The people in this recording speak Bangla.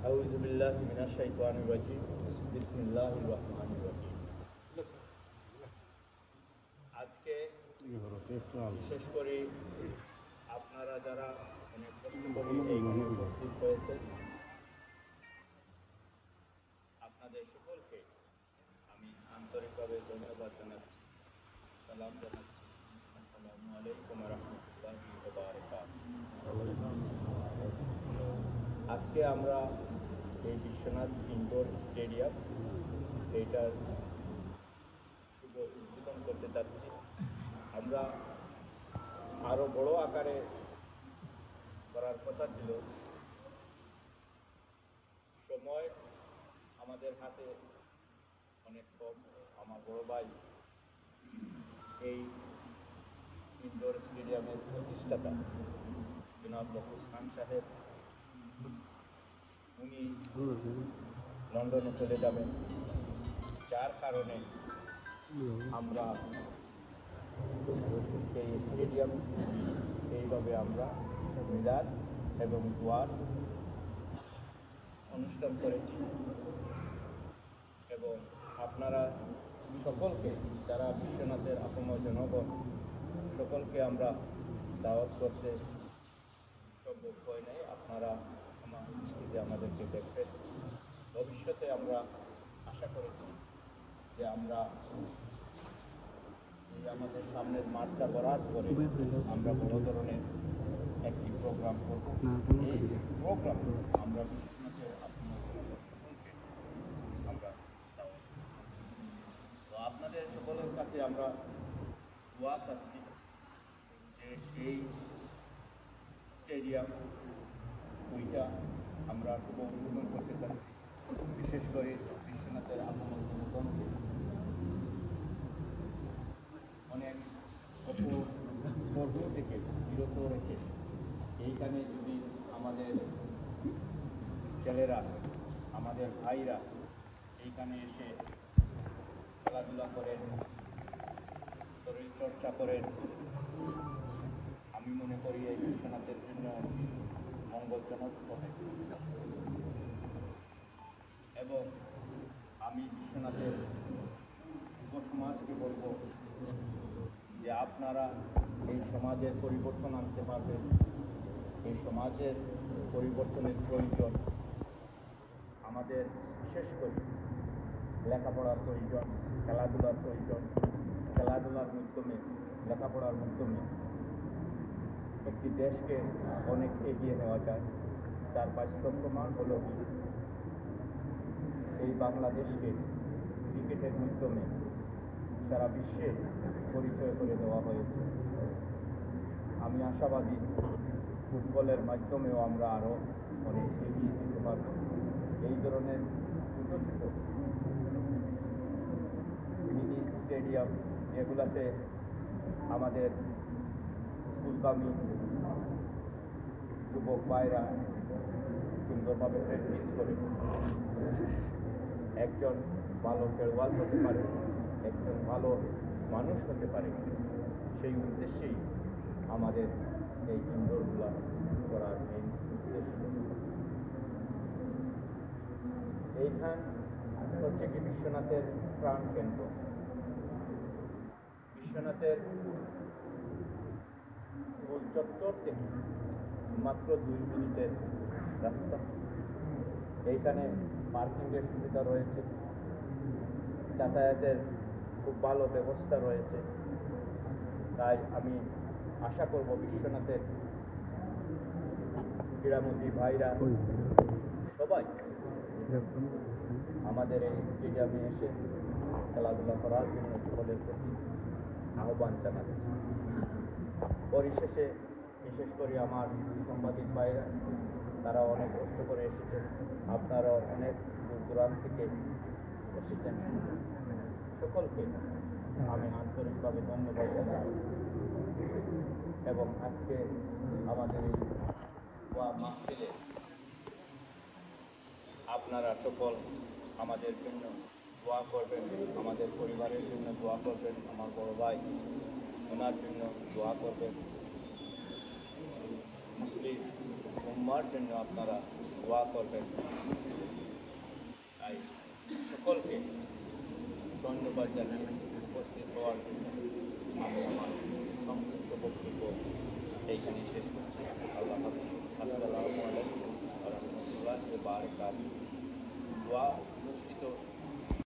আউযু বিল্লাহি মিনাশ শাইতানির রাজিম। বিসমিল্লাহির রহমানির রহিম। আজকে বিশেষ করে আপনারা যারা অনেক কষ্ট করে এইখানে উপস্থিত হয়েছেন, আপনাদের সকলকে আমি আন্তরিকভাবে ধন্যবাদ জানাচ্ছি, সালাম জানাচ্ছি। আসসালামু আলাইকুম ওয়া রাহমাতুল্লাহি ওয়া বারাকাতুহু। আজকে আমরা এই বিশ্বনাথ ইনডোর স্টেডিয়াম এইটার শুভ উদ্বোধন করতে যাচ্ছি। আমরা আরও বড় আকারে করার কথা ছিল, সময় আমাদের হাতে অনেক কম। আমার বড় ভাই এই ইনডোর স্টেডিয়ামের প্রতিষ্ঠাতা জনাব গফুর খান সাহেব, উনি লন্ডনে চলে যাবেন, যার কারণে আমরা এই স্টেডিয়াম এইভাবে আমরা মিলাদ এবং দোয়ার অনুষ্ঠান করেছি। এবং আপনারা সকলকে, যারা বিশ্বনাথের আপামর জনগণ, সকলকে আমরা দাওয়াত করতে সম্ভব হয় নাই। আপনারা আমার দৃষ্টিতে আমাদেরকে দেখবেন। ভবিষ্যতে আমরা আশা করেছি যে আমরা এই আমাদের সামনের মাঠটা বরাদ করে আমরা বড় ধরনের একটি প্রোগ্রাম করব। এই প্রোগ্রাম আমরা বিশ্বনাথের আপনার সকলকে আমরা দাওয়াত করব। তো আপনাদের সকলের কাছে আমরা দোয়া চাচ্ছি যে এই স্টেডিয়াম ওইটা আমরা শুভ উদ্বোধন করতে চাচ্ছি। বিশেষ করে বিশ্বনাথের আপামর জনগণকে অনেক অপকর্ম থেকে বিরত রেখে এইখানে যদি আমাদের ছেলেরা, আমাদের ভাইরা এইখানে এসে খেলাধুলা করেন, শরীরচর্চা করেন, আমি মনে করি এই বিশ্বনাথের জন্য মঙ্গলজনক হবে। এবং আমি বিশ্বনাথের যুব সমাজকে বলব যে আপনারা এই সমাজের পরিবর্তন আনতে পারবেন। এই সমাজের পরিবর্তনের প্রয়োজন আমাদের, বিশেষ করে লেখাপড়ার প্রয়োজন, খেলাধুলার প্রয়োজন। খেলাধুলার মাধ্যমে, লেখাপড়ার মাধ্যমে একটি দেশকে অনেক এগিয়ে নেওয়া যায়। তার বাস্তব প্রমাণ হলো এই বাংলাদেশকে ক্রিকেটের মাধ্যমে সারা বিশ্বে পরিচয় করে দেওয়া হয়েছে। আমি আশাবাদী ফুটবলের মাধ্যমেও আমরা আরও অনেক এগিয়ে যেতে পারব। এই ধরনের ছোটো ছোটো মিনি স্টেডিয়াম, এগুলাতে আমাদের স্কুলগামী যুবক ভাইরা সুন্দরভাবে প্র্যাকটিস করে একজন ভালো খেলোয়াড় হতে পারে, একজন ভালো মানুষ হতে পারে। সেই উদ্দেশ্যেই আমাদের এই ইনডোরগুলো করার মেইন উদ্দেশ্য। এইখান হচ্ছে কি বিশ্বনাথের প্রাণ কেন্দ্র। বিশ্বনাথের মূল চত্বর থেকে মাত্র 2 মিনিটের রাস্তা। এইখানে পার্কিংয়ের সুবিধা রয়েছে, যাতায়াতের খুব ভালো ব্যবস্থা রয়েছে। তাই আমি আশা করব বিশ্বনাথের ক্রীড়ামন্ত্রী ভাইরা সবাই আমাদের এই স্টেডিয়ামে এসে খেলাধুলা করার জন্য সকলের প্রতি আহ্বান জানাচ্ছি। পরিশেষে বিশেষ করে আমার সাংবাদিক ভাইরা, তারা অনেক কষ্ট করে এসেছেন, আপনারা অনেক দূর দূরান্ত থেকে এসেছেন। সকলকে আমি আন্তরিকভাবে ধন্যবাদ জানাই। এবং আজকে আমাদের এই দোয়া মাহফিলে আপনারা সকল আমাদের জন্য দোয়া করবেন, আমাদের পরিবারের জন্য দোয়া করবেন, আমার বড় ভাই ওনার জন্য দোয়া করবেন, মুসলিম উম্মার জন্য আপনারা দোয়া করবেন। তাই সকলকে ধন্যবাদ জানাই উপস্থিত হওয়ার জন্য। আমি আমার সংক্ষিপ্ত বক্তব্য এইখানে শেষ করছি। আল্লাহ হাফেজ। আসসালামু আলাইকুম ওয়া রাহমাতুল্লাহি ওয়া বারাকাতুহু। দোয়া অনুষ্ঠিত